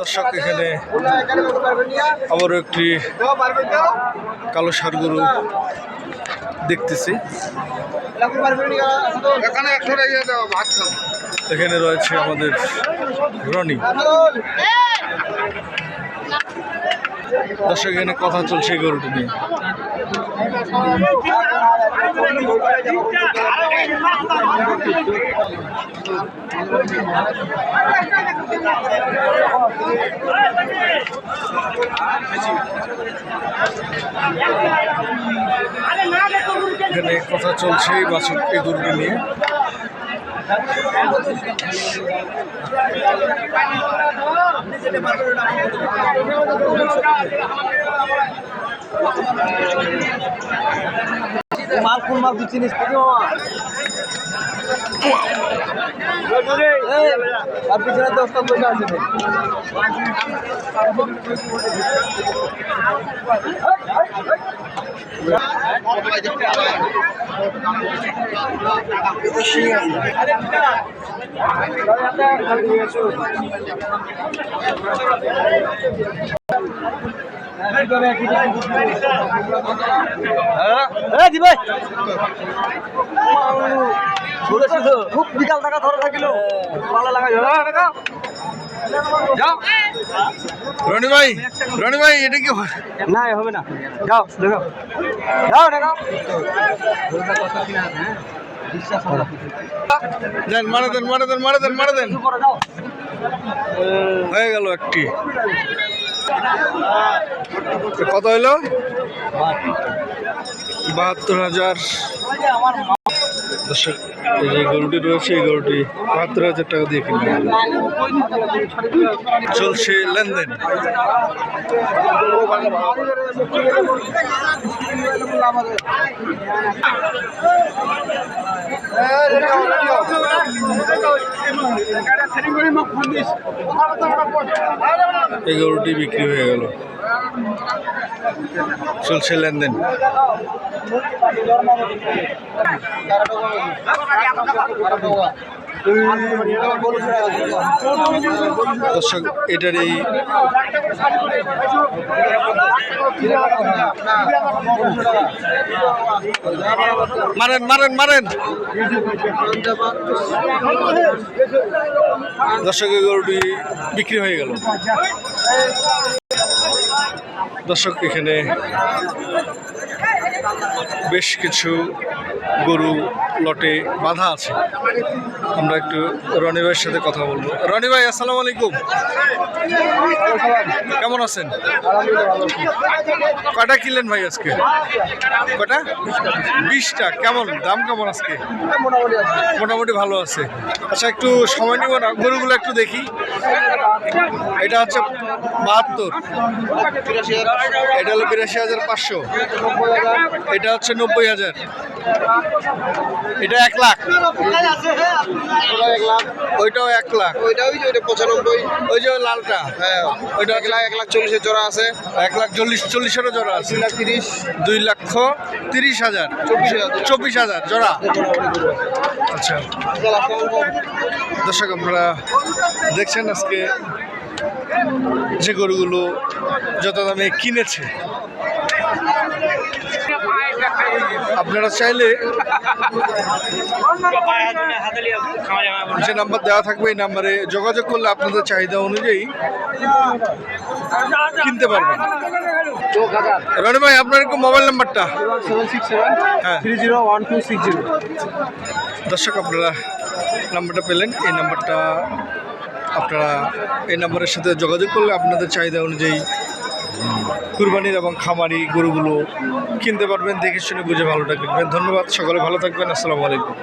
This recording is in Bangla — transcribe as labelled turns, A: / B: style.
A: দর্শক এখানে আবারও একটি কালো ষাঁড় গরু দেখতেছি। এখানে রয়েছে আমাদের রনি। দর্শক এখানে কথা চলছে এই গরুটি নিয়ে। এখানে কথা চলছে এই গরুটি নিয়ে।
B: মাল কোন মাল দিচ্ছি আর পিছনে 10টা পয়সা আছে। খুব বিকাল টাকা ধরে থাকিলো ভালো লাগা
A: রনি ভাই এটা কি
B: না হবে না, যাও দেখো যাও দেখো
A: মারা দেন হয়ে গেল একটি। কত হইল? 72,000। দর্শক এই যে গরুটি রয়েছে এই গরুটি 72,000 টাকা দিয়ে কিনবে। চলছে লেনদেন। এই গরুটি বিক্রি হয়ে গেল। চলছে লেনদেন। দর্শক এটার এই মারেন দর্শক এই গরুটি বিক্রি হয়ে গেল। দর্শক এখানে বেশ কিছু গরু লটে বাঁধা আছে। আমরা একটু রনি ভাইয়ের সাথে কথা বলবো। রনি ভাই আসসালামু আলাইকুম, কেমন আছেন? কটা কিনলেন ভাই আজকে? কটা? 20টা। কেমন দাম কেমন আজকে? মোটামুটি ভালো আছে। আচ্ছা একটু সময় নিব না, গরুগুলো একটু দেখি। এটা হচ্ছে 72, এটা হলো 82,500, এটা হচ্ছে 90,000, এটা 1 লাখ, ওইটাও 1 লাখ,
B: ওইটা 95,
A: ওই যে লালটা
B: ওইটা 1,40,000 জোড়া আছে,
A: 1,40,000 জোড়া আছে,
B: 2,30,000,
A: 2,30,000, 24,000 জোড়া। আচ্ছা দর্শক আপনারা দেখছেন আজকে যে গরুগুলো যত দামে কিনেছে, আপনারা চাইলে যে নাম্বার দেওয়া থাকবে এই নাম্বারে যোগাযোগ করলে আপনাদের চাহিদা অনুযায়ী কিনতে পারবেন। রনি ভাই আপনার একটু মোবাইল নাম্বারটা।
B: 767-301260।
A: দর্শক আপনারা নাম্বারটা পেলেন, এই নাম্বারটা আপনারা এই নাম্বারের সাথে যোগাযোগ করলে আপনাদের চাহিদা অনুযায়ী কুরবানির এবং খামারি গরুগুলো কিনতে পারবেন। দেখে শুনে বুঝে ভালোটা কিনবেন। ধন্যবাদ, সকলে ভালো থাকবেন। আসসালামু আলাইকুম।